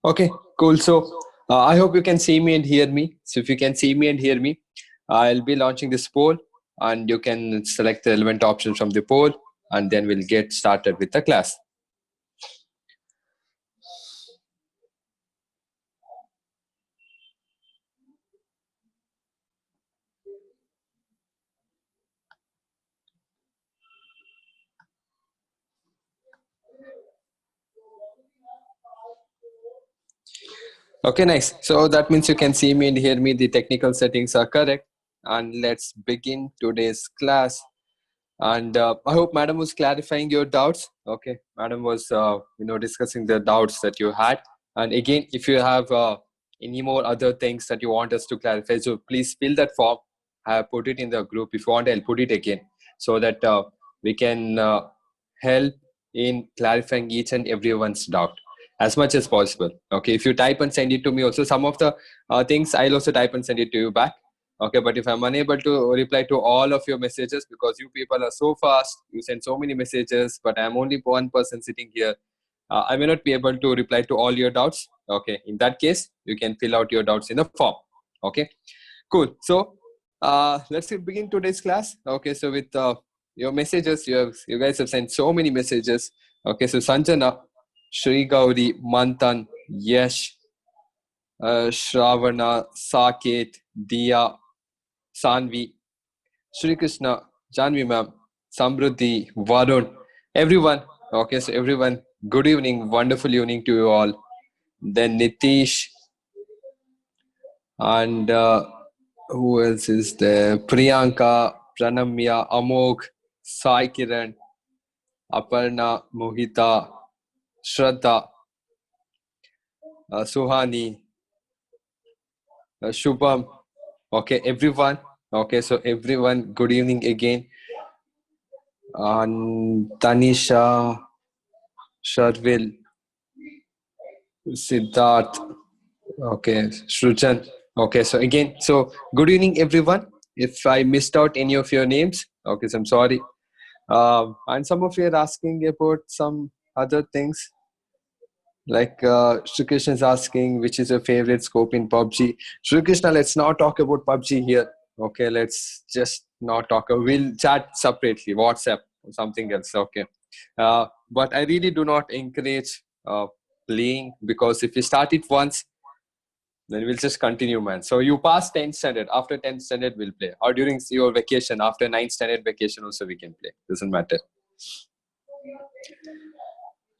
Okay, cool. So I hope you can see me and hear me. So if you can see me and hear me, I'll be launching this poll and you can select the relevant options from the poll and then we'll get started with the class. Okay, nice. So that means you can see me and hear me. The technical settings are correct. And let's begin today's class. And I hope Madam was clarifying your doubts. Okay, Madam was, discussing the doubts that you had. And again, if you have any more other things that you want us to clarify, so please fill that form. I have put it in the group. If you want, I'll put it again so that we can help in clarifying each and everyone's doubt as much as possible. Okay, if you type and send it to me also, some of the things I'll also type and send it to you back. Okay, but if I'm unable to reply to all of your messages because you people are so fast, you send so many messages, but I'm only one person sitting here, I may not be able to reply to all your doubts. Okay, in that case, you can fill out your doubts in a form. Okay, cool. So let's begin today's class. Okay, so with your messages, you guys have sent so many messages. Okay, so Sanjana, Shri Gauri, Mantan, Yash, Shravana, Saket, Dia, Sanvi, Shri Krishna, Janvi ma'am, Samruddhi, Varun, everyone. Okay, so everyone, good evening, wonderful evening to you all. Then Nitish, and who else is there? Priyanka, Pranamya, Amok, Sai Kiran, Aparna, Mohita, Shraddha, Suhani, Shubham. Okay, everyone. Okay, so everyone, good evening again. And Tanisha, Sharvil, Siddharth, okay, Shrujan. Okay, so again, so good evening, everyone. If I missed out any of your names, okay, so I'm sorry. And some of you are asking about some other things, like Shri Krishna is asking which is your favorite scope in PUBG. Shri Krishna, let's not talk about PUBG here. Okay, let's just not talk. We'll chat separately, WhatsApp or something else. Okay, but I really do not encourage playing, because if you start it once, then we'll just continue, man. So you pass 10th standard. After 10th standard, we'll play. Or during your vacation, after 9th standard vacation also we can play. Doesn't matter.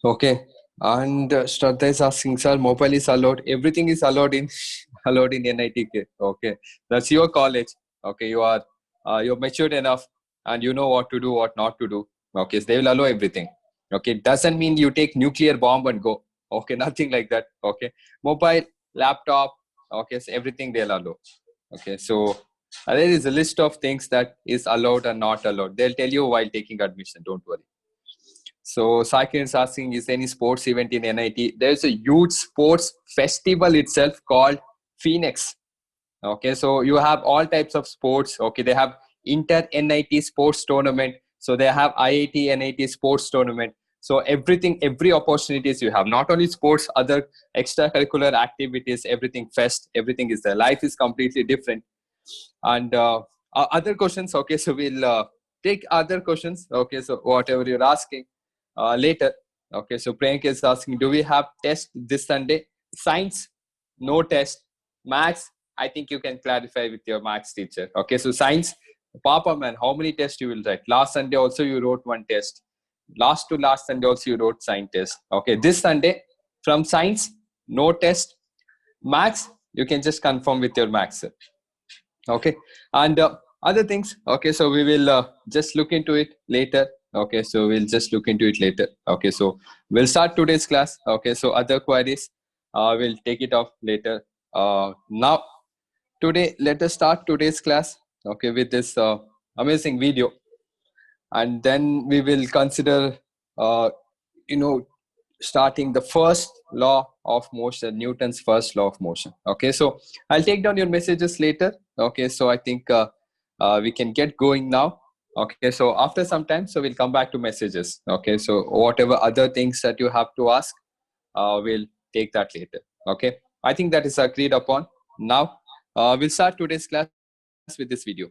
Okay. And Shraddha is asking, sir, mobile is allowed. Everything is allowed in allowed in NITK. Okay. That's your college. Okay. You're matured enough and you know what to do, what not to do. Okay. So they will allow everything. Okay. Doesn't mean you take nuclear bomb and go. Okay. Nothing like that. Okay. Mobile, laptop, okay, so everything they'll allow. Okay, so there is a list of things that is allowed and not allowed. They'll tell you while taking admission, don't worry. So Sakin is asking, is there any sports event in NIT? There's a huge sports festival itself called Phoenix. Okay, so you have all types of sports. Okay, they have inter NIT sports tournament, so they have IIT NIT sports tournament. So everything, every opportunities you have, not only sports, other extracurricular activities, everything, fest, everything is there. Life is completely different. And other questions, okay, so we'll take other questions. Okay, so whatever you're asking later. Okay, so Priyanka is asking, do we have test this Sunday? Science, no test. Maths, I think you can clarify with your maths teacher. Okay, so science, Papa man, how many tests you will write? Last Sunday also you wrote one test. Last to last Sunday also you wrote science test. Okay, this Sunday from science, no test. Maths, you can just confirm with your maths. Okay, and other things. Okay, so we will just look into it later. Okay, so we'll just look into it later. Okay, so we'll start today's class. Okay, so other queries, we'll take it off later. Now, today, let us start today's class. Okay, with this amazing video, and then we will consider, you know, starting the first law of motion, Newton's first law of motion. Okay, so I'll take down your messages later. Okay, so I think we can get going now. Okay, so after some time, so we'll come back to messages. Okay, so whatever other things that you have to ask, we'll take that later. Okay, I think that is agreed upon. Now, we'll start today's class with this video.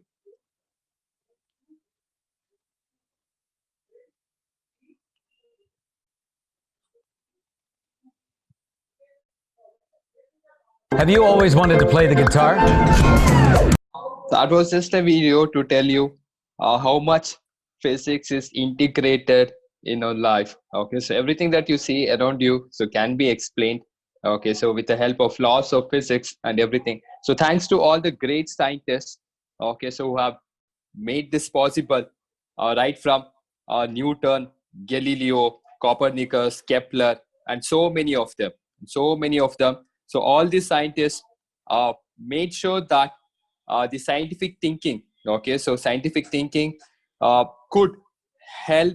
Have you always wanted to play the guitar? That was just a video to tell you how much physics is integrated in our life. Okay, so everything that you see around you so can be explained. Okay, so with the help of laws of physics and everything. So thanks to all the great scientists. Okay, so who have made this possible, right from Newton, Galileo, Copernicus, Kepler, and so many of them. So many of them. So all these scientists made sure that the scientific thinking, okay, so scientific thinking could help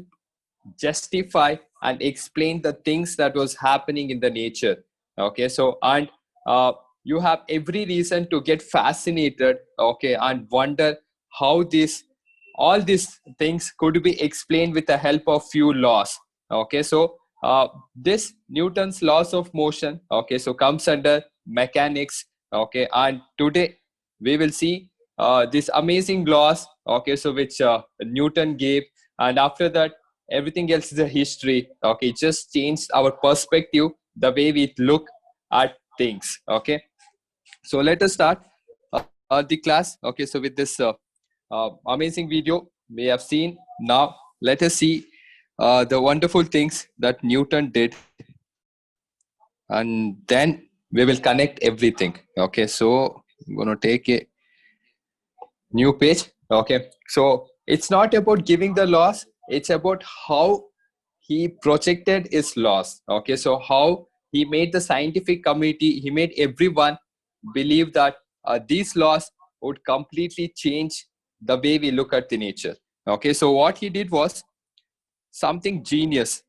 justify and explain the things that was happening in the nature. Okay, so and you have every reason to get fascinated, okay, and wonder how this all these things could be explained with the help of few laws. Okay, so this Newton's laws of motion, okay, so comes under mechanics. Okay, and today we will see these amazing laws, okay, so which Newton gave, and after that everything else is a history. Okay, it just changed our perspective, the way we look at things. Okay, so let us start the class. Okay, so with this amazing video we have seen, now let us see the wonderful things that Newton did, and then we will connect everything. Okay, so I'm going to take a new page. Okay, so it's not about giving the laws, it's about how he projected his laws. Okay, so how he made the scientific community, he made everyone believe that these laws would completely change the way we look at the nature. Okay, so what he did was something genius.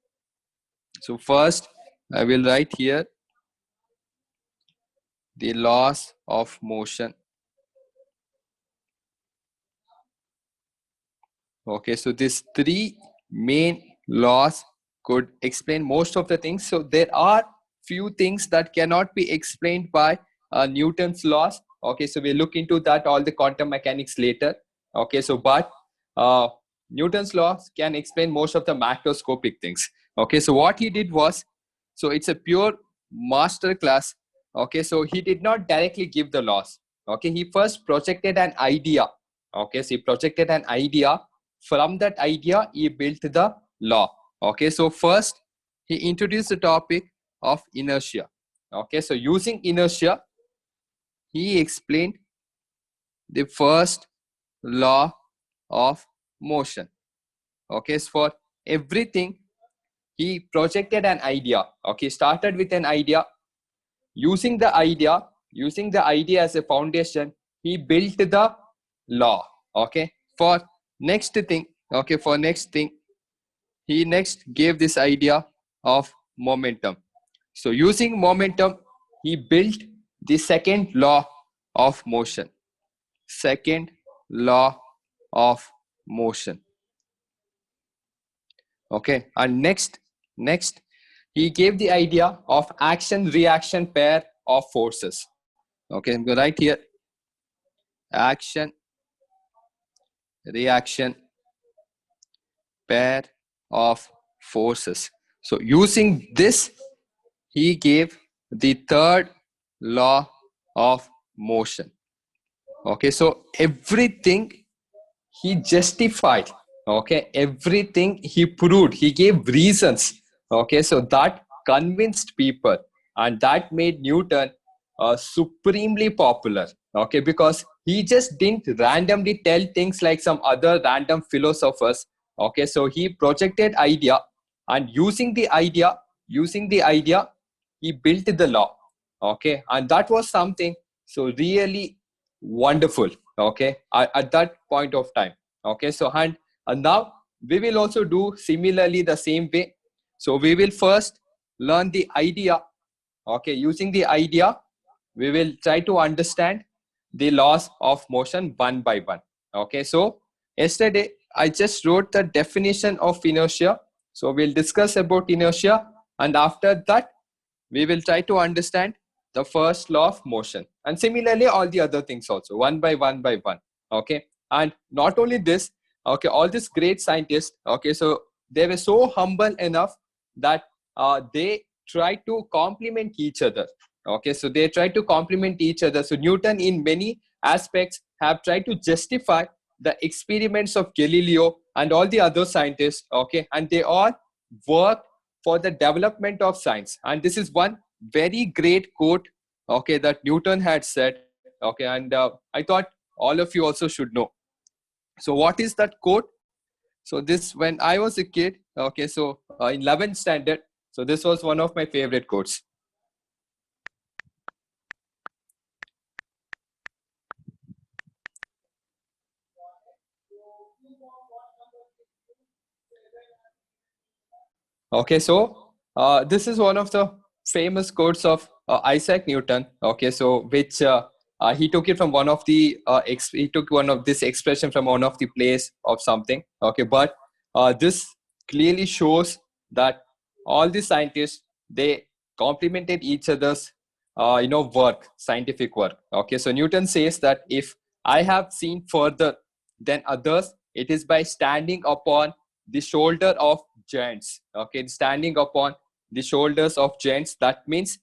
So first I will write here the laws of motion. Okay, so these three main laws could explain most of the things. So there are few things that cannot be explained by Newton's laws. Okay, so we'll look into that, all the quantum mechanics later. Okay, so but uh, Newton's laws can explain most of the macroscopic things. Okay, so what he did was, so it's a pure master class. Okay, so he did not directly give the laws. Okay, he first projected an idea. Okay, so he projected an idea. From that idea he built the law. Okay, so first he introduced the topic of inertia. Okay, so using inertia he explained the first law of motion. Okay, so for everything he projected an idea. Okay, started with an idea. Using the idea as a foundation, he built the law. Okay, for next thing, okay, for next thing he next gave this idea of momentum. So using momentum he built the second law of motion. Second law of motion. Okay, and next he gave the idea of action reaction pair of forces. Okay, I'm going to write here action reaction pair of forces. So using this he gave the third law of motion. Okay, so everything he justified. Okay, everything he proved, he gave reasons. Okay, so that convinced people, and that made Newton supremely popular. Okay, because he just didn't randomly tell things like some other random philosophers. Okay, so he projected idea, and using the idea he built the law. Okay, and that was something so really wonderful. Okay, at that point of time. Okay, so and now we will also do similarly the same way. So we will first learn the idea. Okay, using the idea we will try to understand the laws of motion one by one. Okay, so yesterday I just wrote the definition of inertia. So we'll discuss about inertia, and after that we will try to understand the first law of motion. And similarly, all the other things also, one by one by one. Okay. And not only this, okay, all these great scientists, okay, so they were so humble enough that they try to complement each other. Okay, so they try to complement each other. So Newton, in many aspects, have tried to justify the experiments of Galileo and all the other scientists. Okay, and they all work for the development of science. And this is one very great quote, okay, that Newton had said. Okay, and I thought all of you also should know. So what is that quote? So this, when I was a kid, okay, so in 11th standard, so this was one of my favorite quotes. Okay, so this is one of the famous quotes of Isaac Newton. Okay, so which he took it from one of the he took one of this expression from one of the plays of something. Okay, but this clearly shows that all the scientists, they complemented each other's work, scientific work. Okay, so Newton says that if I have seen further than others, it is by standing upon the shoulder of giants. Okay, standing upon the shoulders of giants, that means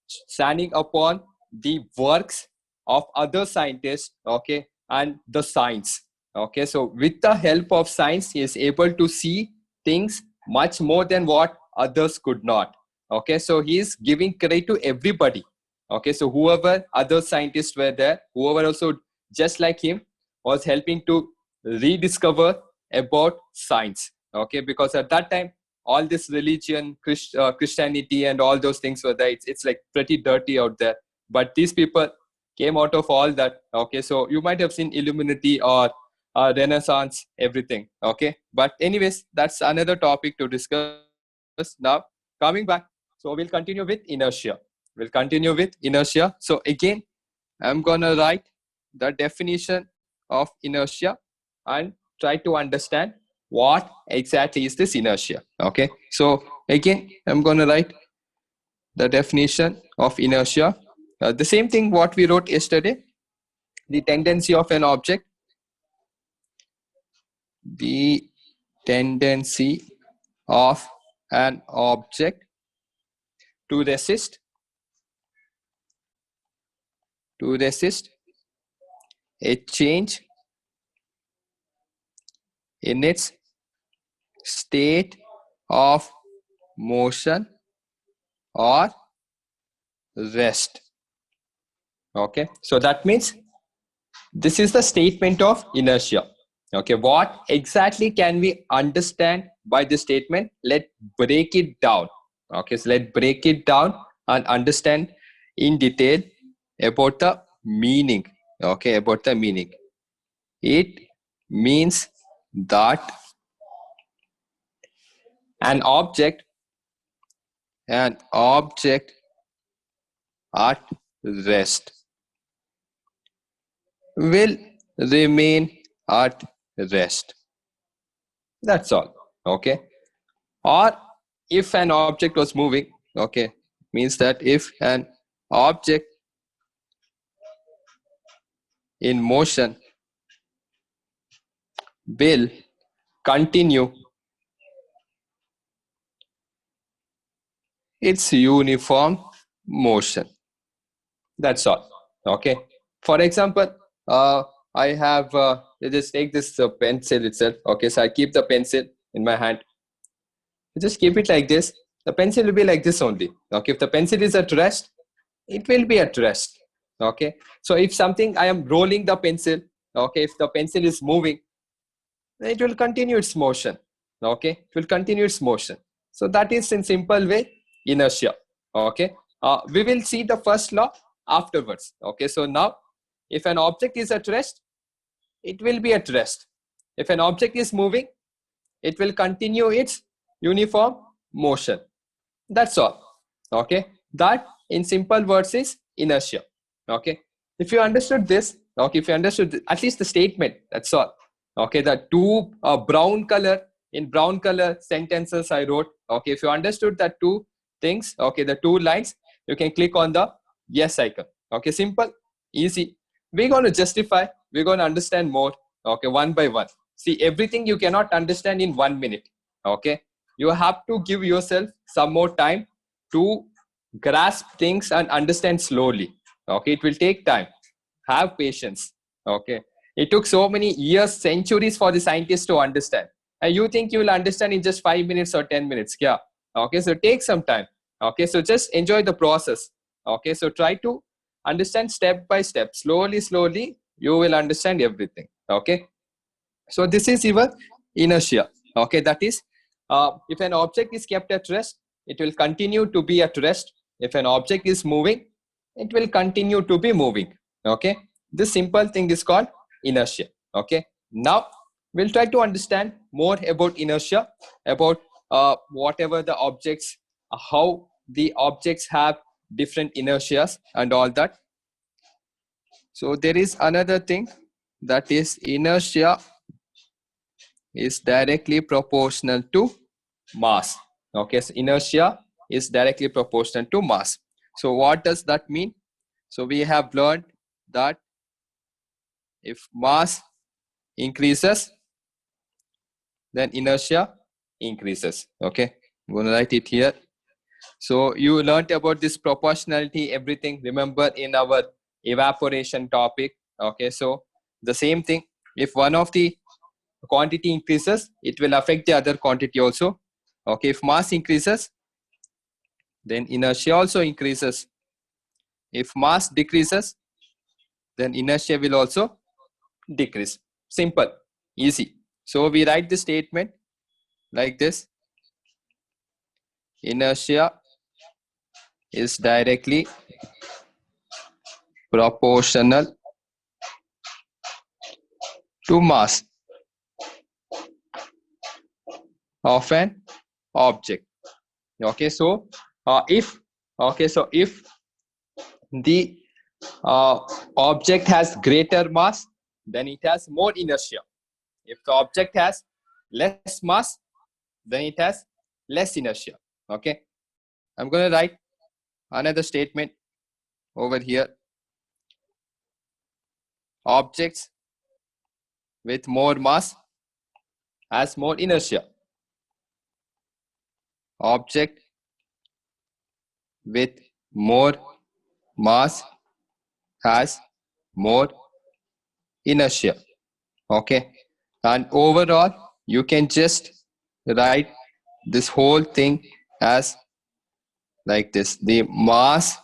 standing upon the works of other scientists, okay, and the science. Okay, so with the help of science, he is able to see things much more than what others could not. Okay, so he is giving credit to everybody. Okay, so whoever other scientists were there, whoever also just like him was helping to rediscover about science. Okay, because at that time all this religion, Christianity and all those things were there. It's like pretty dirty out there, but these people came out of all that. Okay, so you might have seen Illuminati or Renaissance, everything. Okay, but anyways, that's another topic to discuss. Now coming back, so we'll continue with inertia. So again, I'm gonna write the definition of inertia and try to understand what exactly is this inertia. Okay, so again, I'm gonna write the definition of inertia. The same thing what we wrote yesterday, the tendency of an object, the tendency of an object to resist a change in its state of motion or rest. Okay, so that means this is the statement of inertia. Okay, what exactly can we understand by this statement? Let's break it down. Okay, so let's break it down and understand in detail about the meaning. Okay, about the meaning. It means that an object at rest will remain at rest. That's all. Okay, or if an object was moving, okay, means that if an object in motion will continue its uniform motion. That's all. Okay, for example, I have just take this pencil itself. Okay, so I keep the pencil in my hand. Just keep it like this. The pencil will be like this only. Okay, if the pencil is at rest, it will be at rest. Okay, so if something I am rolling the pencil, okay, if the pencil is moving, it will continue its motion. Okay, it will continue its motion. So that is in simple way inertia. Okay, we will see the first law afterwards. Okay, so now if an object is at rest, it will be at rest. If an object is moving, it will continue its uniform motion. That's all. Okay, that in simple words is inertia. Okay, if you understood this, okay, if you understood at least the statement, that's all. Okay, the two brown color sentences I wrote. Okay, if you understood that two things, okay, the two lines, you can click on the Yes, I can. Okay, simple, easy. We're going to justify, we're going to understand more. Okay, one by one. See, everything you cannot understand in 1 minute. Okay, you have to give yourself some more time to grasp things and understand slowly. Okay, it will take time. Have patience. Okay, it took so many years, centuries for the scientists to understand, and you think you will understand in just 5 minutes or 10 minutes? Yeah. Okay, so take some time. Okay, so just enjoy the process. Okay, so try to understand step by step, slowly you will understand everything. Okay, so this is your inertia. Okay, that is, if an object is kept at rest, it will continue to be at rest. If an object is moving, it will continue to be moving. Okay, this simple thing is called inertia. Okay, now we'll try to understand more about inertia, about whatever the objects, how the objects have different inertias and all that. So there is another thing, that is inertia is directly proportional to mass. Okay, so inertia is directly proportional to mass. So what does that mean? So we have learned that if mass increases, then inertia increases. Okay, I'm going to write it here. So you learned about this proportionality, everything, remember, in our evaporation topic. Okay, so the same thing, if one of the quantity increases, it will affect the other quantity also. Okay, if mass increases, then inertia also increases. If mass decreases, then inertia will also decrease. Simple, easy. So we write the statement like this: inertia is directly proportional to mass of an object. Okay, so if the object has greater mass, then it has more inertia. If the object has less mass, then it has less inertia. Okay, I'm going to write another statement over here: objects with more mass has more inertia. Object with more mass has more inertia. Okay, and overall you can just write this whole thing as like this: the mass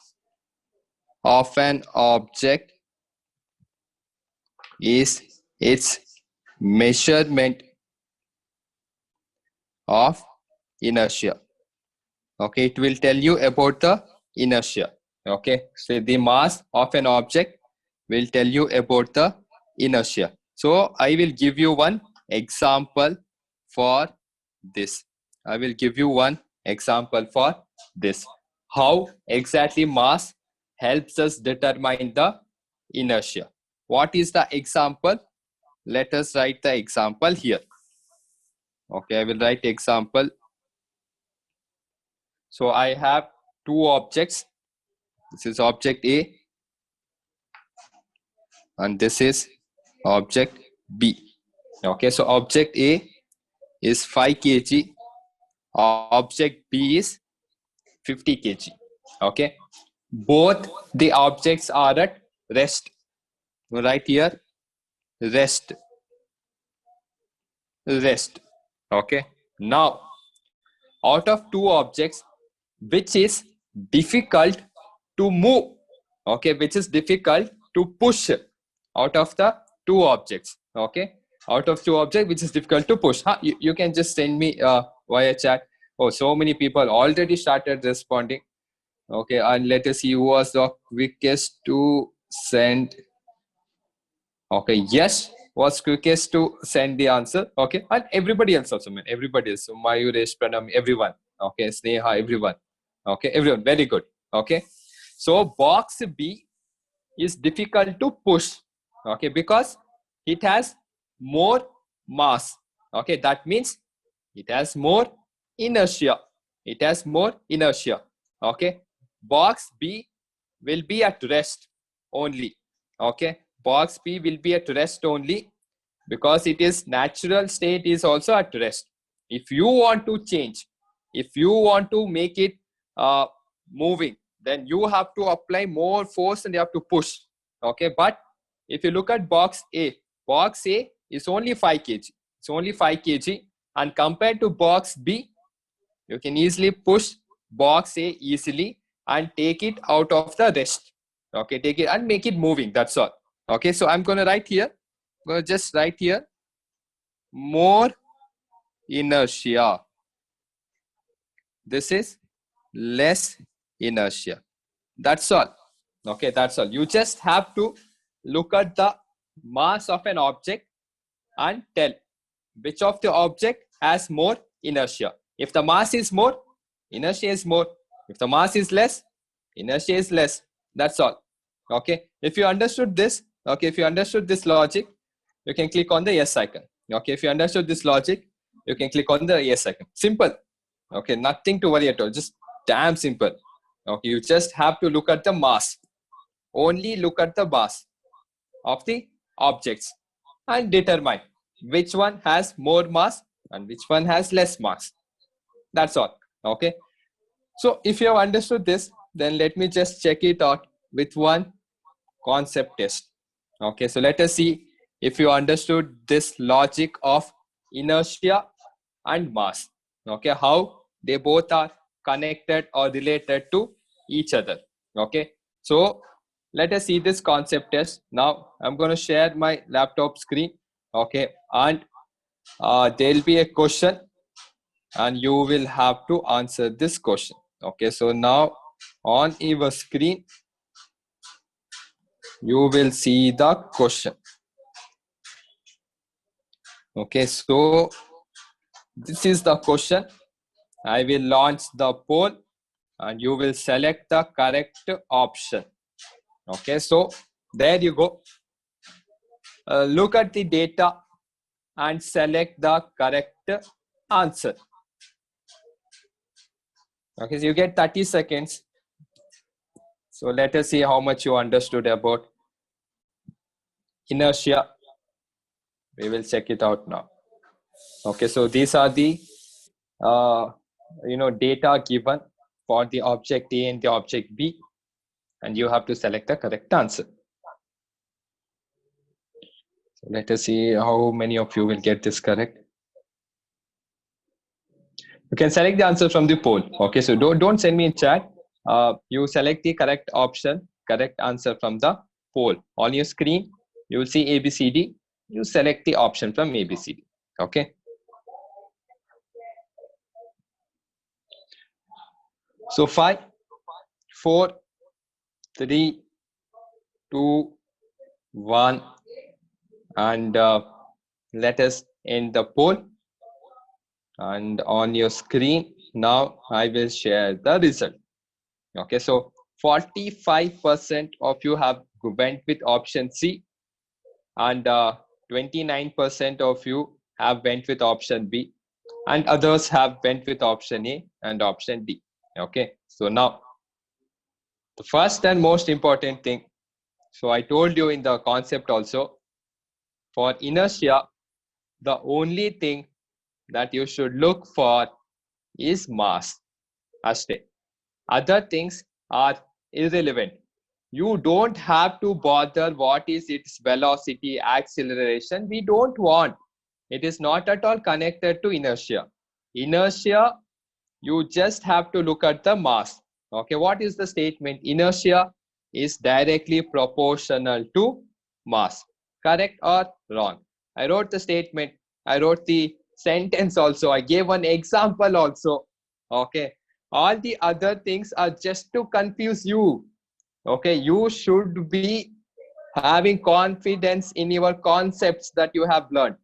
of an object is its measurement of inertia. Okay, it will tell you about the inertia. Okay, so the mass of an object will tell you about the inertia. So I will give you one example for this. I will give you one example for this. How exactly mass helps us determine the inertia. What is the example? Let us write the example here. Okay, I will write example. So I have two objects. This is object A and this is object B. Okay, so object A is 5 kg, object B is 50 kg. Okay, both the objects are at rest. Right here, rest. Okay, now out of two objects, which is difficult to move? Okay, which is difficult to push out of the two objects? Okay, out of two objects, which is difficult to push? You can just send me via chat. Oh, so many people already started responding. Okay, and let us see who was the quickest to send. Okay, yes was quickest to send the answer. Okay, and everybody else also, man. Everybody else. So Mayuresh, Pranam, everyone. Okay, Sneha, everyone. Okay, everyone. Very good. Okay, so box B is difficult to push. Okay, because it has more mass. Okay, that means it has more inertia. It has more inertia. Okay, box B will be at rest only. Okay, box B will be at rest only because it is natural state is also at rest. If you want to change, if you want to make it moving, then you have to apply more force and you have to push. Okay, but if you look at box A is only 5 kg. It's only 5 kg, and compared to box B, you can easily push box A easily and take it out of the rest. Okay, take it and make it moving. That's all. Okay, so I'm going to write here. I'm going to just write here more inertia. This is less inertia. That's all. Okay, that's all. You just have to look at the mass of an object and tell which of the object has more inertia. If the mass is more, inertia is more. If the mass is less, inertia is less. That's all. Okay, if you understood this, okay, if you understood this logic, you can click on the yes icon. Okay, if you understood this logic, you can click on the yes icon. Simple. Okay, nothing to worry at all. Just damn simple. Okay, you just have to look at the mass. Only look at the mass of the objects and determine which one has more mass and which one has less mass. That's all. Okay, so if you have understood this, then let me just check it out with one concept test. Okay, so let us see if you understood this logic of inertia and mass. Okay, how they both are connected or related to each other. Okay, so let us see this concept test. Now I'm going to share my laptop screen. Okay, and there'll be a question and you will have to answer this question. Okay, so now on your screen you will see the question. Okay, so this is the question. I will launch the poll and you will select the correct option. Okay, so there you go. Look at the data and select the correct answer. Okay, so you get 30 seconds. So let us see how much you understood about inertia. We will check it out now. Okay, so these are the data given for the object A and the object B, and you have to select the correct answer. So let us see how many of you will get this correct. You can select the answer from the poll. Okay, so don't send me in chat. You select the correct option, correct answer from the poll. On your screen, you will see ABCD. You select the option from ABCD. Okay. So 5, 4, 3, 2, 1, and let us end the poll. And on your screen now I will share the result. Okay, so 45% of you have went with option C, and 29% of you have went with option B, and others have went with option A and option D. Okay, so now the first and most important thing, so I told you in the concept also, for inertia the only thing that you should look for is mass. Ashte. Other things are irrelevant. You don't have to bother what is its velocity, acceleration. We don't want. It is not at all connected to inertia. Inertia, you just have to look at the mass. Okay, what is the statement? Inertia is directly proportional to mass. Correct or wrong? I wrote the statement. I wrote the sentence also. I gave one example also. Okay, all the other things are just to confuse you. Okay, you should be having confidence in your concepts that you have learned.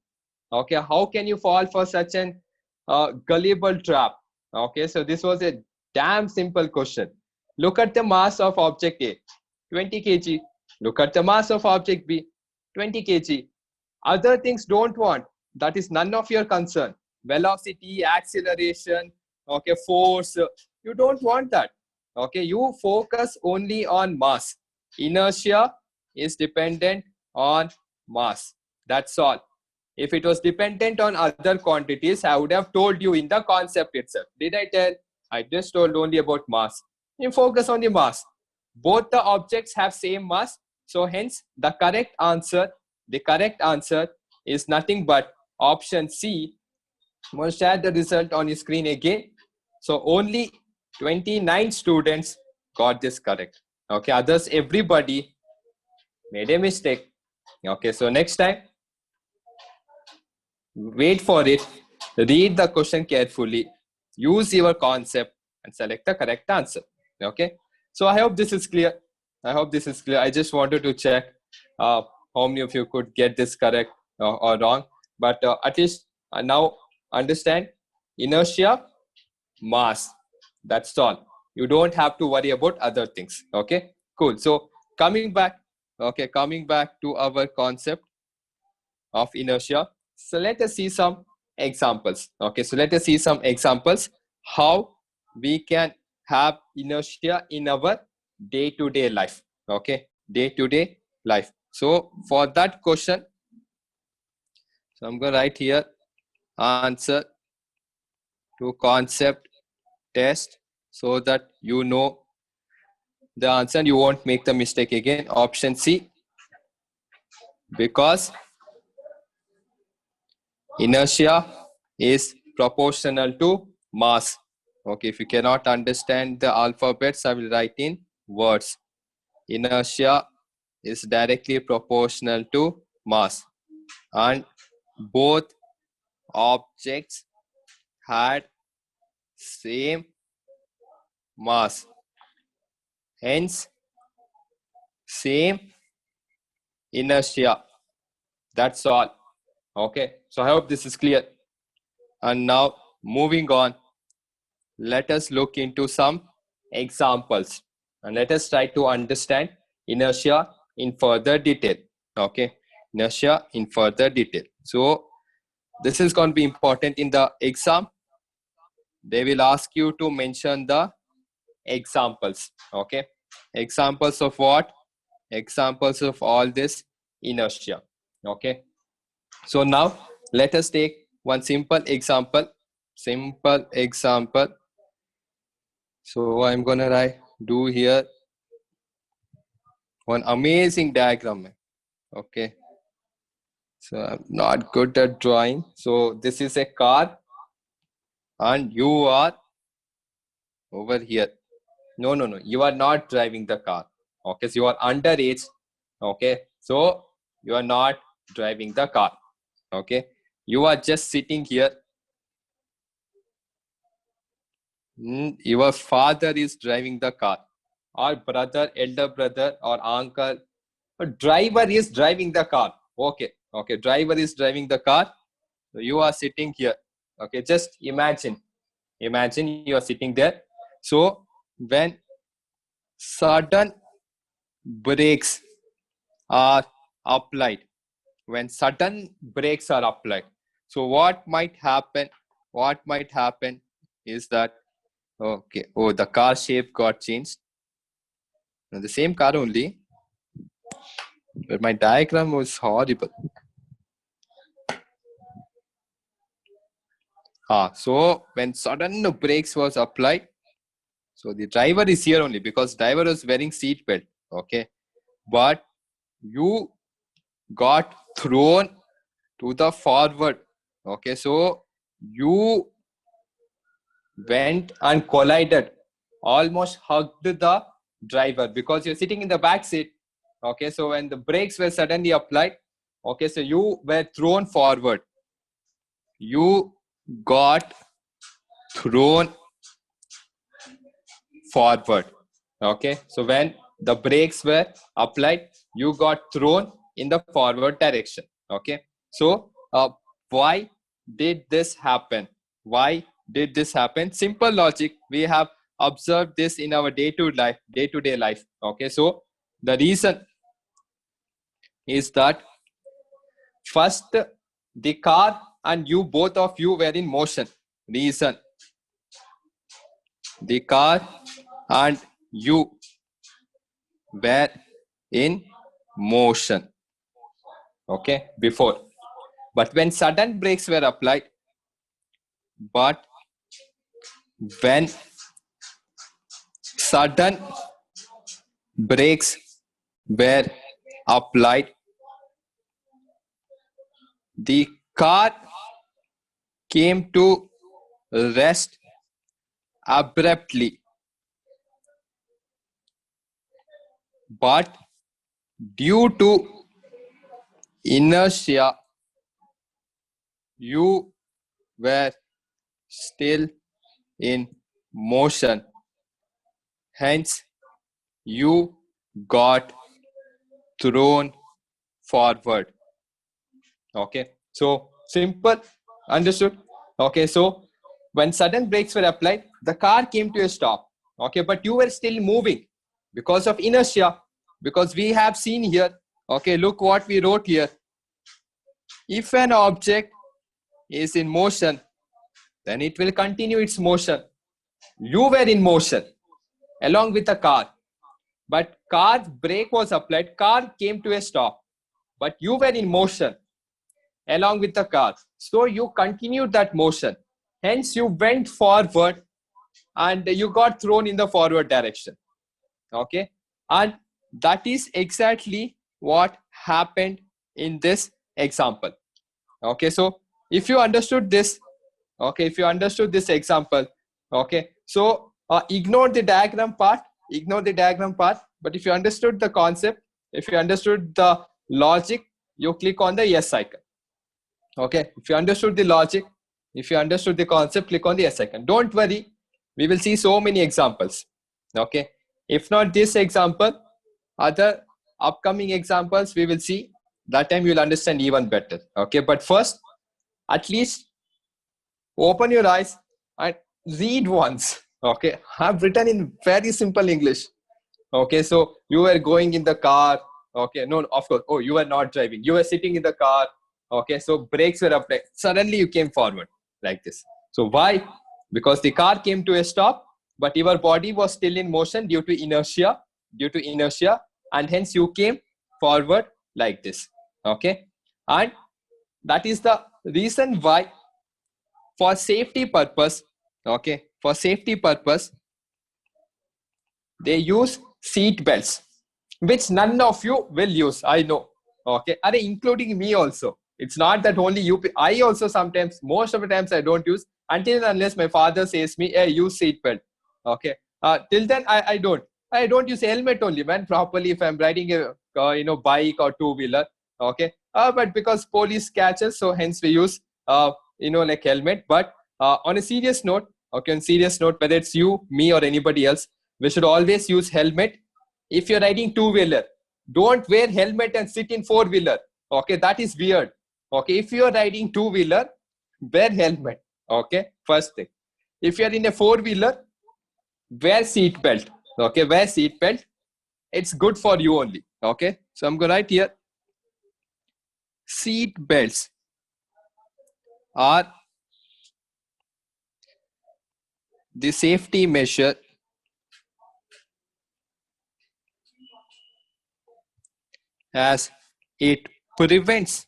Okay, how can you fall for such an gullible trap? Okay, so this was a damn simple question. Look at the mass of object A, 20 kg. Look at the mass of object B, 20 kg. Other things don't want. That is none of your concern. Velocity, acceleration, okay, force. You don't want that. Okay, you focus only on mass. Inertia is dependent on mass. That's all. If it was dependent on other quantities, I would have told you in the concept itself. Did I tell? I just told only about mass. You focus on the mass. Both the objects have same mass. So hence the correct answer is nothing but option C. I'm going to share the result on your screen again. So only 29 students got this correct. Okay, others, everybody made a mistake. Okay, so next time, wait for it, read the question carefully, use your concept and select the correct answer. Okay, so I hope this is clear. I just wanted to check how many of you could get this correct or wrong, but at least now understand inertia, mass, that's all. You don't have to worry about other things. Okay, cool. So coming back to our concept of inertia, so let us see some examples. Okay, so let us see some examples how we can have inertia in our day-to-day life. Okay, day-to-day life. So for that question, so I'm going to write here answer to concept test so that you know the answer and you won't make the mistake again. Option C, because inertia is proportional to mass. Okay, if you cannot understand the alphabets, I will write in words. Inertia is directly proportional to mass, and both objects had same mass, hence same inertia. That's all. Okay, so I hope this is clear. And now moving on, let us look into some examples and let us try to understand inertia in further detail. Okay, inertia in further detail. So this is going to be important in the exam. They will ask you to mention the examples. Okay, examples of what? Examples of all this inertia. Okay, so now let us take one simple example. So I'm gonna do here one amazing diagram. Okay, so I'm not good at drawing. So this is a car and you are over here. No, you are not driving the car. Okay, so you are underage. Okay, so you are not driving the car. Okay, you are just sitting here. Your father is driving the car, or brother, elder brother, or uncle. A driver is driving the car. Okay, driver is driving the car. So you are sitting here. Okay, just imagine you are sitting there. So when sudden brakes are applied, so what might happen is that, okay, oh, the car shape got changed. Now, the same car only, but my diagram was horrible. So when sudden brakes was applied, so the driver is here only because driver was wearing seat belt. Okay, but you got thrown to the forward. Okay, so you went and collided, almost hugged the driver because you're sitting in the back seat. Okay, so when the brakes were suddenly applied, okay, so you were thrown forward. You got thrown forward. Okay, so when the brakes were applied, you got thrown in the forward direction. Okay, so why did this happen? Simple logic. We have observed this in our day-to-day life. Okay, so the reason is that first, the car and you, both of you, were in motion. Reason: the car and you were in motion. Okay, before. But when sudden brakes were applied, but when sudden brakes were applied, the car came to rest abruptly. But due to inertia, you were still in motion. Hence, you got thrown forward. Okay, so simple, understood? Okay, so when sudden brakes were applied, the car came to a stop. Okay, but you were still moving because of inertia. Because we have seen here, okay, look what we wrote here. If an object is in motion, then it will continue its motion. You were in motion along with the car, but car's brake was applied, car came to a stop, but you were in motion along with the car. So you continued that motion. Hence, you went forward and you got thrown in the forward direction. Okay. And that is exactly what happened in this example. Okay. So if you understood this, okay, if you understood this example, okay, so ignore the diagram part, but if you understood the concept, if you understood the logic, you click on the yes icon. Okay, if you understood the logic, if you understood the concept, click on the yes icon. Don't worry, we will see so many examples. Okay, if not this example, other upcoming examples we will see. That time you will understand even better. Okay, but first, at least open your eyes and read once. Okay, I've written in very simple English. Okay, so you were going in the car. Okay, no, of course. Oh, you were not driving. You were sitting in the car. Okay, so brakes were applied. Suddenly you came forward like this. So why? Because the car came to a stop, but your body was still in motion due to inertia, and hence you came forward like this. Okay, and that is the reason why, for safety purpose, okay, for safety purpose, they use seat belts, which none of you will use. I know. Okay, are including me also. It's not that only you. I also sometimes, most of the times, I don't use until and unless my father says me, "Hey, use seat belt." Okay. Till then, I don't. I don't use helmet only when properly if I'm riding a bike or two wheeler. Okay. But because police catches, so hence we use like helmet. But on a serious note, okay, on serious note, whether it's you, me, or anybody else, we should always use helmet. If you're riding two-wheeler, don't wear helmet and sit in four-wheeler. Okay, that is weird. Okay, if you're riding two-wheeler, wear helmet. Okay, first thing. If you're in a four-wheeler, wear seat belt. Okay, wear seat belt. It's good for you only. Okay, so I'm going to write here. Seat belts are the safety measure as it prevents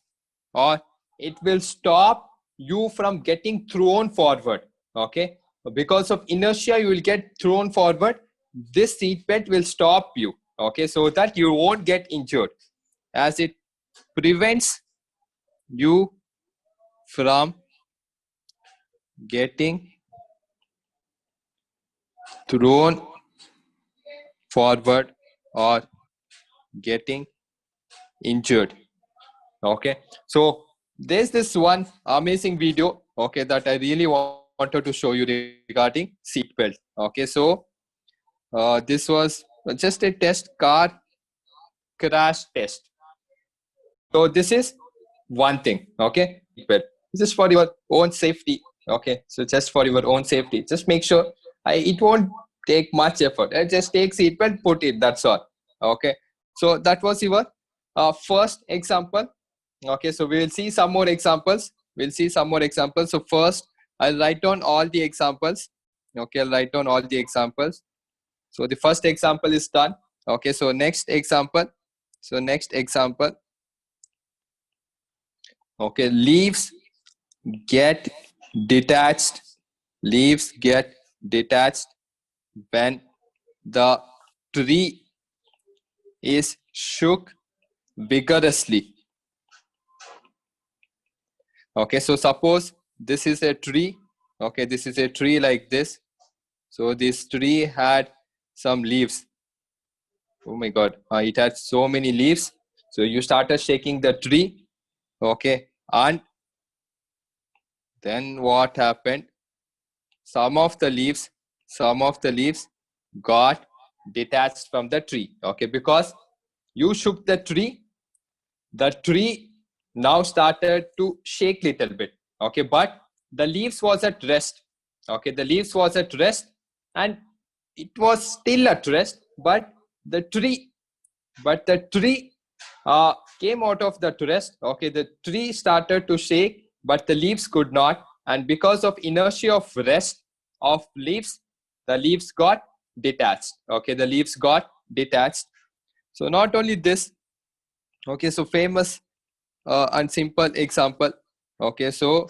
or it will stop you from getting thrown forward. Okay, because of inertia you will get thrown forward. This seat belt will stop you, okay, so that you won't get injured, as it prevents you from getting thrown forward or getting injured. Okay, so there's this one amazing video, okay, that I really wanted to show you regarding seatbelt. Okay, so this was just a test, car crash test. So this is one thing. Okay, but this is for your own safety. Okay, so just for your own safety, just make sure it won't take much effort. Just take seatbelt, put it, that's all. Okay, so that was your first example. Okay, so we will see some more examples. So first, I'll write down all the examples. Okay, I'll write down all the examples. So the first example is done. Okay, so next example. Okay, leaves get detached. Leaves get detached when the tree is shook vigorously. Okay, so suppose this is a tree. Okay, this is a tree like this. So this tree had some leaves. Oh my God, it had so many leaves. So you started shaking the tree. Okay, and then what happened? Some of the leaves got detached from the tree. Okay, because you shook the tree now started to shake little bit. Okay, but the leaves was at rest. Okay, the leaves was at rest, and it was still at rest, but the tree came out of the rest. Okay, the tree started to shake, but the leaves could not, and because of inertia of rest of leaves, the leaves got detached. Okay, the leaves got detached. So not only this. Okay, so famous and simple example. Okay, so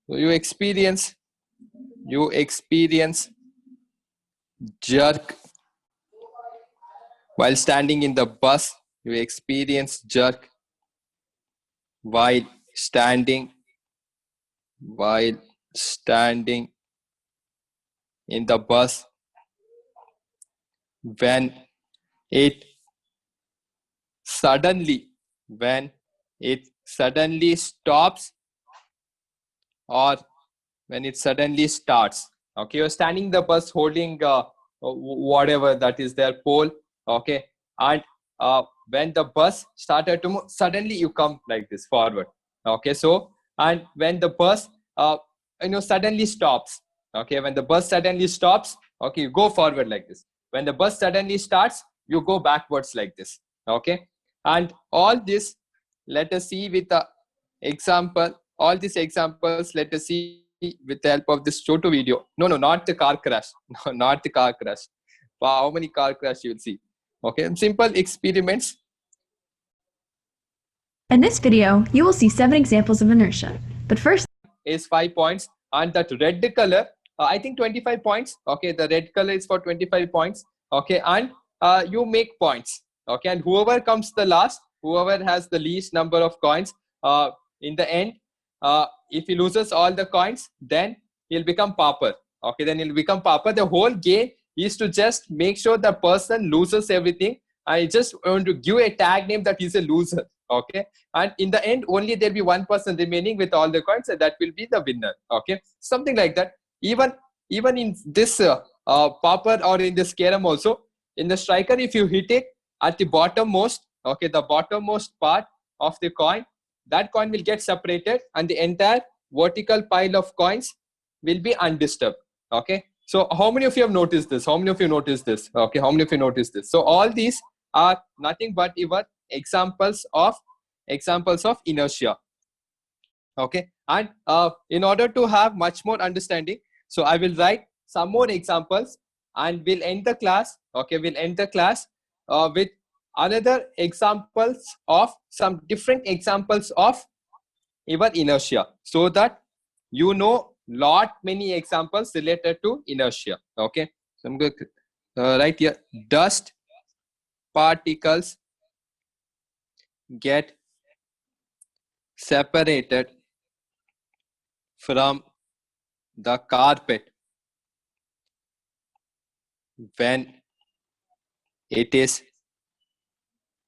you experience jerk while standing in the bus. You experience jerk while standing while standing in the bus when it suddenly when it suddenly stops or when it suddenly starts. Okay, you're standing the bus holding whatever that is their pole. Okay, and when the bus started to move, suddenly you come like this forward. Okay, so and when the bus suddenly stops. Okay, when the bus suddenly stops, okay, you go forward like this. When the bus suddenly starts, you go backwards like this. Okay, and all this, let us see with the example. All these examples, let us see with the help of this photo video. No, not the car crash. No, not the car crash. Wow, how many car crash you will see. Okay, simple experiments. In this video, you will see 7 examples of inertia. But first is 5 points, and that red color, I think 25 points. Okay, the red color is for 25 points. Okay, and you make points. Okay, and whoever comes the last, whoever has the least number of coins, in the end, if he loses all the coins, then he'll become pauper. Okay, then he'll become pauper. The whole game is to just make sure the person loses everything. I just want to give a tag name that he's a loser. Okay, and in the end only there'll be one person remaining with all the coins, and that will be the winner. Okay, something like that. Even in this pauper or in this carom also, in the striker, if you hit it at the bottommost, okay, the bottommost part of the coin, that coin will get separated and the entire vertical pile of coins will be undisturbed. Okay, so how many of you have noticed this? How many of you noticed this? Okay, how many of you noticed this? So all these are nothing but your examples of inertia. Okay, and in order to have much more understanding, so I will write some more examples and we'll end the class. Okay, we'll end the class with another examples of some different examples of your inertia, so that you know lot many examples related to inertia. Okay, so I'm going to write here: dust particles get separated from the carpet when it is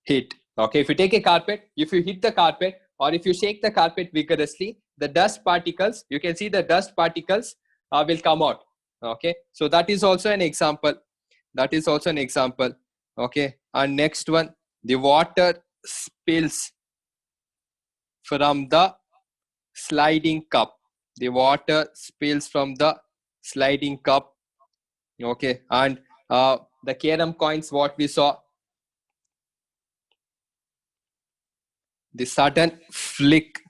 hit. Okay, if you take a carpet, if you hit the carpet or if you shake the carpet vigorously, the dust particles, you can see the dust particles will come out. Okay, so that is also an example. Okay, and next one, the water spills from the sliding cup. The water spills from the sliding cup. Okay, and the carom coins, what we saw, the sudden flick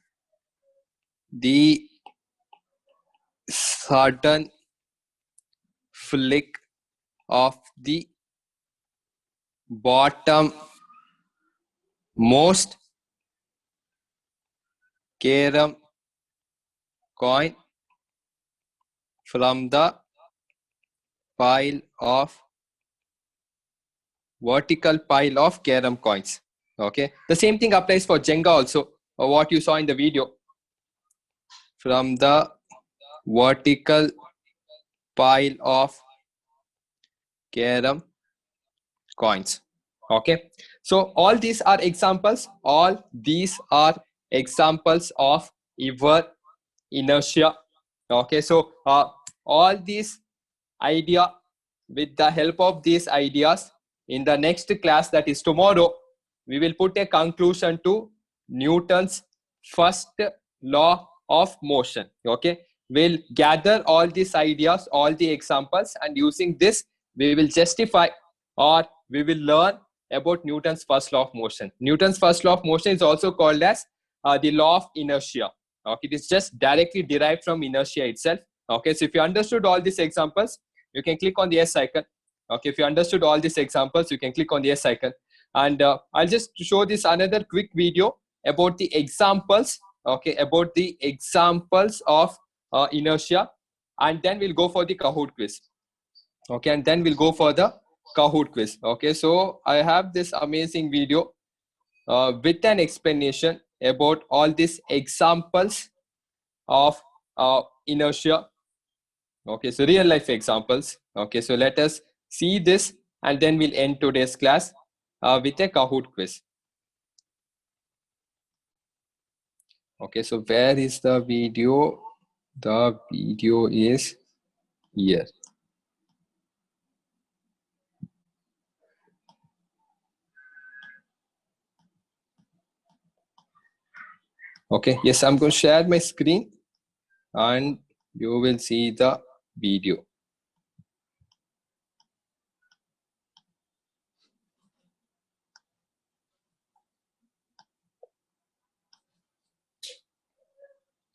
of the bottom most carom coin from the pile of vertical pile of carom coins. Okay, the same thing applies for Jenga also, or what you saw in the video. From the vertical pile of carom coins. Okay, so all these are examples. All these are examples of your inertia. Okay, so all these idea, with the help of these ideas, in the next class, that is tomorrow, we will put a conclusion to Newton's first law of motion. Okay, we'll gather all these ideas, all the examples, and using this we will justify, or we will learn about Newton's first law of motion. Newton's first law of motion is also called as the law of inertia. Okay, it is just directly derived from inertia itself. Okay, so if you understood all these examples, you can click on the S icon. Okay, if you understood all these examples, you can click on the S icon. And I'll just show this another quick video about the examples. Okay, about the examples of inertia, and then we'll go for the Kahoot quiz. Okay, and then we'll go for the Kahoot quiz. Okay, so I have this amazing video with an explanation about all these examples of inertia. Okay, so real life examples. Okay, so let us see this, and then we'll end today's class with a Kahoot quiz. Okay, so where is the video? The video is here. Okay, yes, I'm going to share my screen and you will see the video.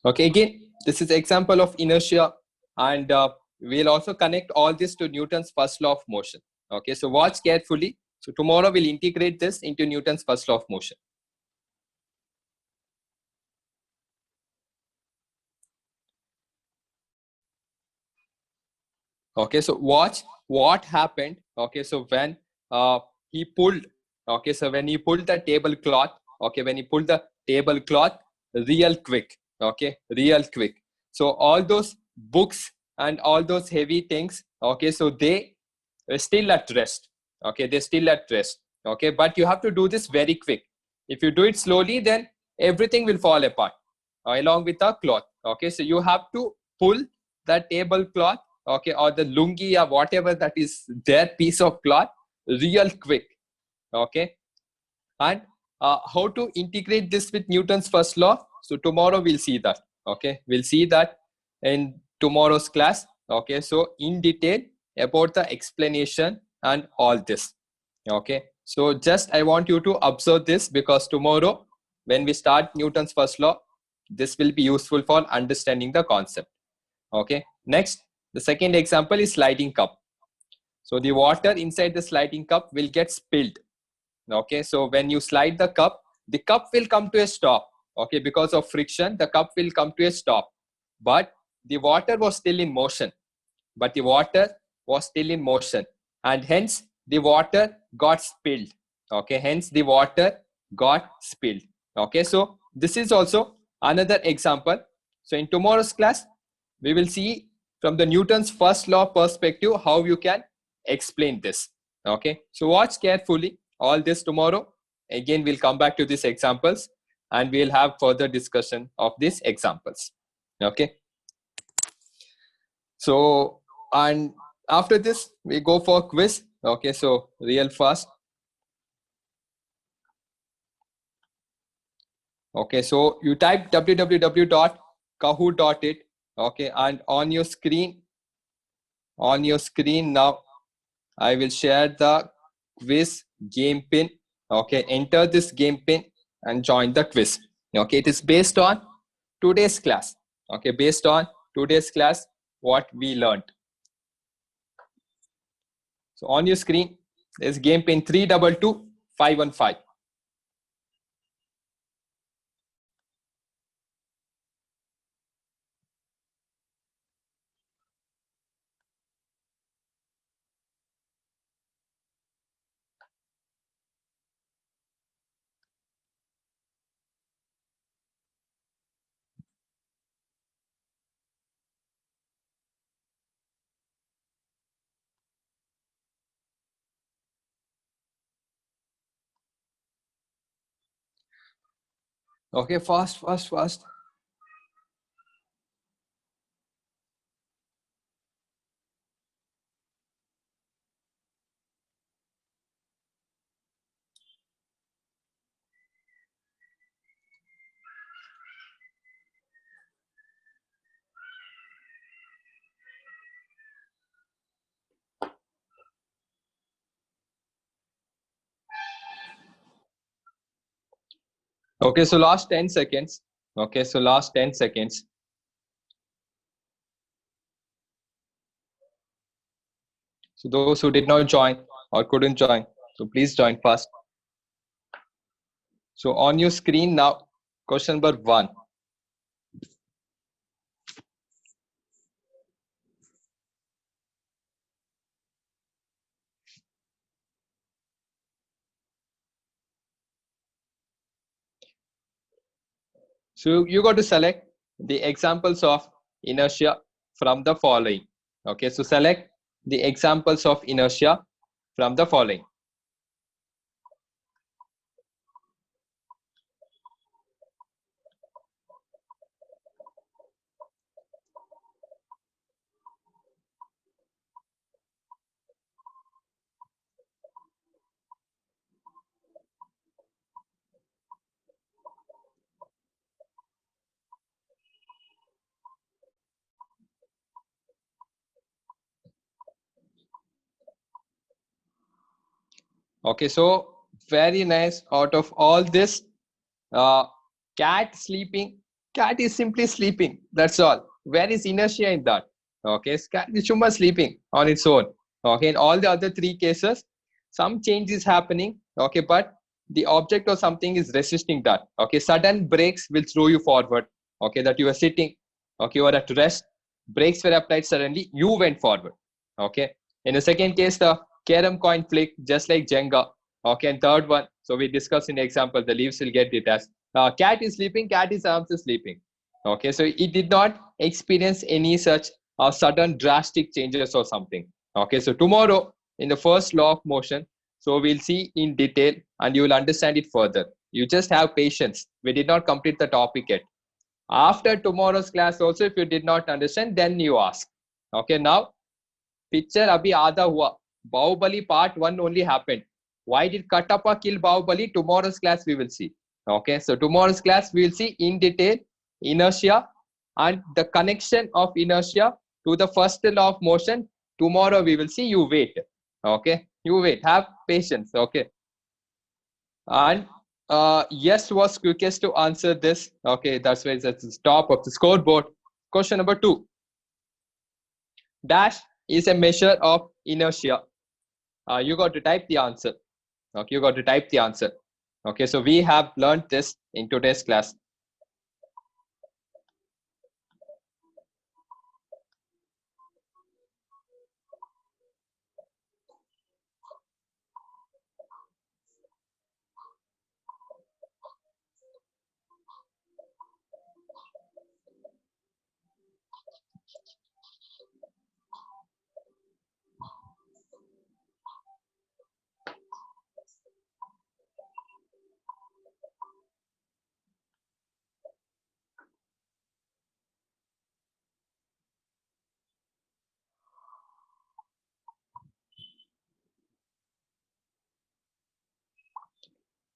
Okay, again, this is example of inertia, and we'll also connect all this to Newton's first law of motion. Okay, so watch carefully. So tomorrow we'll integrate this into Newton's first law of motion. Okay, so watch what happened. Okay, so when he pulled, okay, so when he pulled the tablecloth, okay, when he pulled the tablecloth real quick, okay, real quick. So all those books and all those heavy things, okay, so they are still at rest. Okay, they're still at rest. Okay, but you have to do this very quick. If you do it slowly, then everything will fall apart along with the cloth. Okay, so you have to pull the tablecloth, okay, or the lungi or whatever that is their piece of cloth real quick. Okay, and how to integrate this with Newton's first law? So tomorrow we'll see that. Okay, we'll see that in tomorrow's class. Okay, so in detail about the explanation and all this. Okay, so just I want you to observe this, because tomorrow when we start Newton's first law, this will be useful for understanding the concept. Okay, next, the second example is sliding cup. So the water inside the sliding cup will get spilled. Okay, so when you slide the cup will come to a stop. Okay, because of friction, the cup will come to a stop, but the water was still in motion. And hence the water got spilled. Okay, hence the water got spilled. Okay, so this is also another example. So in tomorrow's class, we will see from the Newton's first law perspective how you can explain this. Okay, so watch carefully all this tomorrow. Again, we'll come back to these examples and we'll have further discussion of these examples. Okay, so and after this we go for quiz. Okay, so real fast. Okay, so you type www.kahoot.it. Okay, and on your screen now I will share the quiz game pin. Okay, enter this game pin and join the quiz. Okay, it is based on today's class. Okay, based on today's class, what we learned. So on your screen is game pin 322515. Okay, fast, fast, fast. Okay, so last 10 seconds. Okay, so last 10 seconds. So those who did not join or couldn't join, so please join fast. So on your screen now, question number 1. So you got to select the examples of inertia from the following. Okay, so select the examples of inertia from the following. Okay, so very nice. Out of all this, uh, cat sleeping, cat is simply sleeping. That's all. Where is inertia in that? Okay, cat is chumma sleeping on its own. Okay, in all the other 3 cases, some change is happening. Okay, but the object or something is resisting that. Okay, sudden brakes will throw you forward. Okay, that you are sitting. Okay, you are at rest. Brakes were applied suddenly. You went forward. Okay, in the second case, the carom coin flick, just like Jenga. Okay, and third one, so we discussed in the example, the leaves will get detached. Cat is sleeping, cat is also sleeping. Okay, so it did not experience any such sudden drastic changes or something. Okay, so tomorrow in the first law of motion, so we'll see in detail and you will understand it further. You just have patience. We did not complete the topic yet. After tomorrow's class also, if you did not understand, then you ask. Okay, now picture abhi aadha hua. Bahubali part 1 only happened. Why did Katappa kill Bahubali? Tomorrow's class we will see. Okay, so tomorrow's class we will see in detail inertia and the connection of inertia to the first law of motion. Tomorrow we will see. You wait. Okay, you wait. Have patience. Okay, and yes was quickest to answer this. Okay, that's why it's at the top of the scoreboard. Question number 2. Dash is a measure of inertia. You got to type the answer. Okay, you got to type the answer. Okay, so we have learned this in today's class.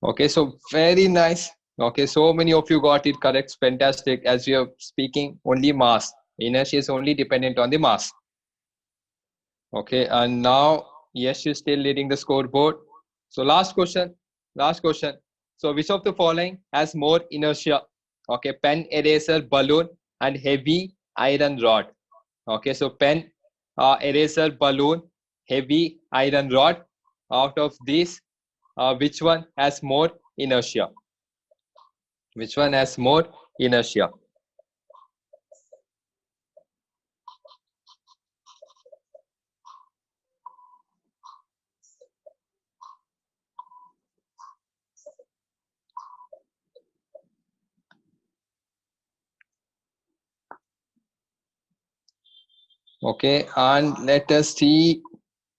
Okay, so very nice. Okay, so many of you got it correct. Fantastic. As we are speaking, only mass. Inertia is only dependent on the mass. Okay, and now yes, is still leading the scoreboard. So last question. Last question. So which of the following has more inertia? Okay, pen, eraser, balloon, and heavy iron rod. Okay, so pen, eraser, balloon, heavy iron rod. Out of these, which one has more inertia? Which one has more inertia? Okay, and let us see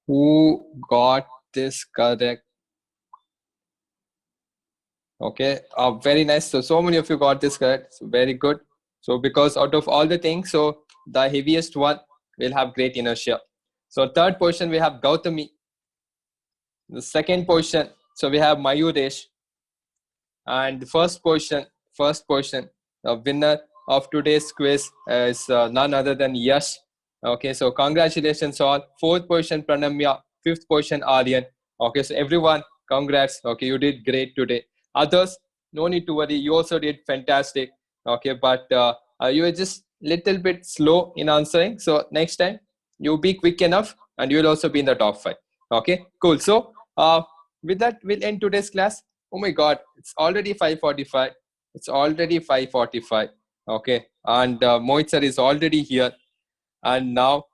who got this correct. Okay, very nice. So many of you got this correct. So very good. So because out of all the things, so the heaviest one will have great inertia. So third position we have Gautami. The second position, so we have Mayuresh. And the first position, the winner of today's quiz is none other than Yash. Okay, so congratulations all. Fourth position, Pranamya. Fifth position, Aryan. Okay, so everyone, congrats. Okay, you did great today. Others, no need to worry. You also did fantastic. Okay, but you were just little bit slow in answering. So next time, you be quick enough and you will also be in the top 5. Okay, cool. So with that, we'll end today's class. Oh my God, it's already 5:45. It's already 5:45. Okay, and Mohit sir is already here. And now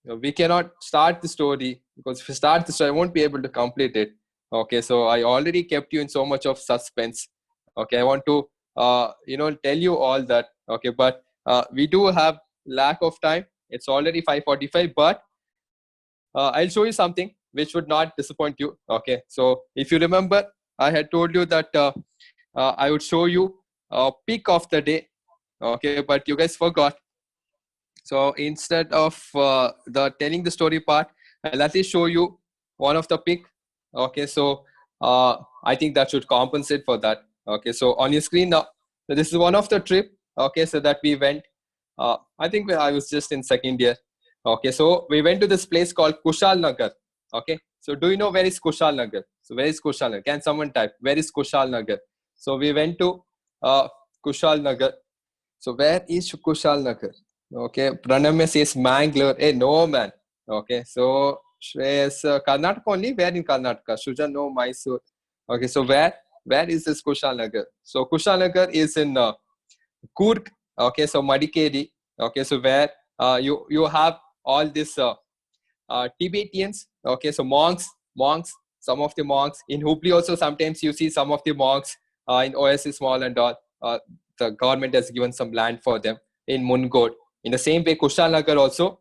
we cannot start the story because if we start the story, I won't be able to complete it. Okay, so I already kept you in so much of suspense. Okay, I want to tell you all that. Okay, but we do have lack of time. It's already 5:45, but I'll show you something which would not disappoint you. Okay, so if you remember, I had told you that I would show you a peak of the day. Okay, but you guys forgot. So instead of the telling the story part, I'll at least show you one of the pick. Okay, so I think that should compensate for that. Okay, so on your screen now, so this is one of the trip. Okay, so that we went. I think I was just in second year. Okay, so we went to this place called Kushal Nagar. Okay, so do you know where is Kushal Nagar? So where is Kushal Nagar? Can someone type where is Kushal Nagar? So we went to Kushal Nagar. So where is Kushal Nagar? Okay, Pranamya says Mangalore. Hey, no man. Okay, so Shreyas, Karnataka only. Where in Karnataka? Shujan, no, Mysore. Okay, so where is this Kushal Nagar? So Kushal Nagar is in Kurk. Okay, so Madikeri. Okay, so where you have all this Tibetans. Okay, so monks. Some of the monks in Hubli also. Sometimes you see some of the monks in Oasis Mall and all. The government has given some land for them in Mungod. In the same way, Kushal Nagar also,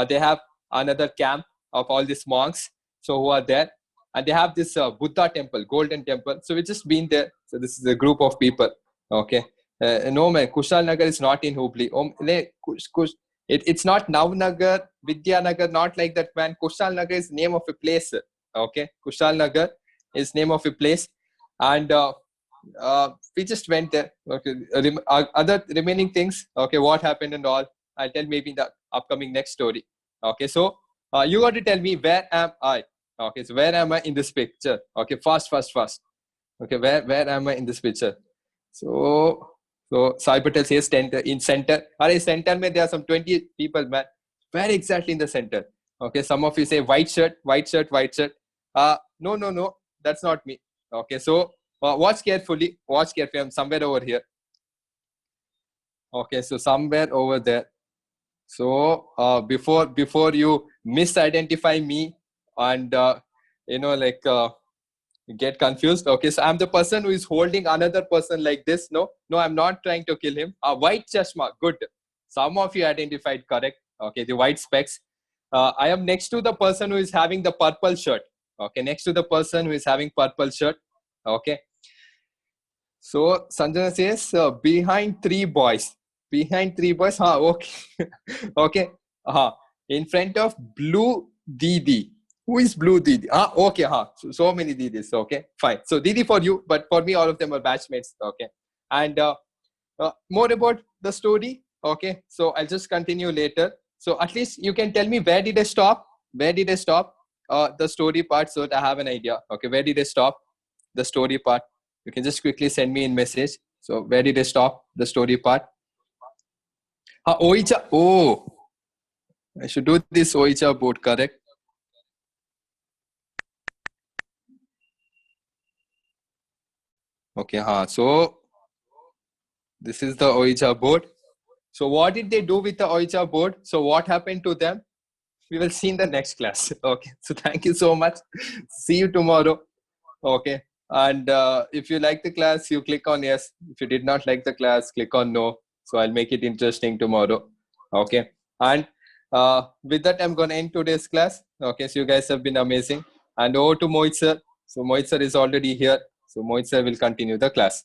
they have another camp of all these monks. So who are there, and they have this Buddha temple, golden temple. So we just been there. So this is a group of people. Okay, no man, Kushal Nagar is not in Hubli. It's not Navnagar, Vidyanagar, not like that, man. Kushal Nagar is name of a place. Okay, Kushal Nagar is name of a place, and we just went there. Okay, other remaining things. Okay, what happened and all, I'll tell maybe in the upcoming next story. Okay, so you got to tell me where am I? Okay, so where am I in this picture? Okay, fast. Okay, where am I in this picture? So Sai Patel says center, in center. Center mein there are some 20 people, man. Where exactly in the center? Okay, some of you say white shirt. No, that's not me. Okay, so watch carefully. I'm somewhere over here. Okay, so somewhere over there. So before you misidentify me and get confused. Okay, so I'm the person who is holding another person like this. No, I'm not trying to kill him. White chashma, good. Some of you identified correct. Okay, the white specs. I am next to the person who is having the purple shirt. Okay, next to the person who is having purple shirt. Okay. So Sanjana says behind three boys. Behind three boys. Okay. Okay. In front of blue Didi. Who is blue Didi? Okay. So many Didis. Okay. Fine. So Didi for you, but for me, all of them are batchmates. Okay. And more about the story. Okay. So I'll just continue later. So at least you can tell me where did I stop? Where did I stop? The story part, so that I have an idea. Okay. Where did I stop? The story part. You can just quickly send me in message. So where did I stop the story part? Oicha. Oh, I should do this Oicha board, correct? Okay, so this is the Ouija board. So what did they do with the Ouija board? So what happened to them? We will see in the next class. Okay, so thank you so much. See you tomorrow. Okay, and if you like the class, you click on yes. If you did not like the class, click on no. So I'll make it interesting tomorrow. Okay, and with that, I'm gonna end today's class. Okay, so you guys have been amazing. And over to Mohit sir. So Mohit sir is already here. So Mohit sir will continue the class.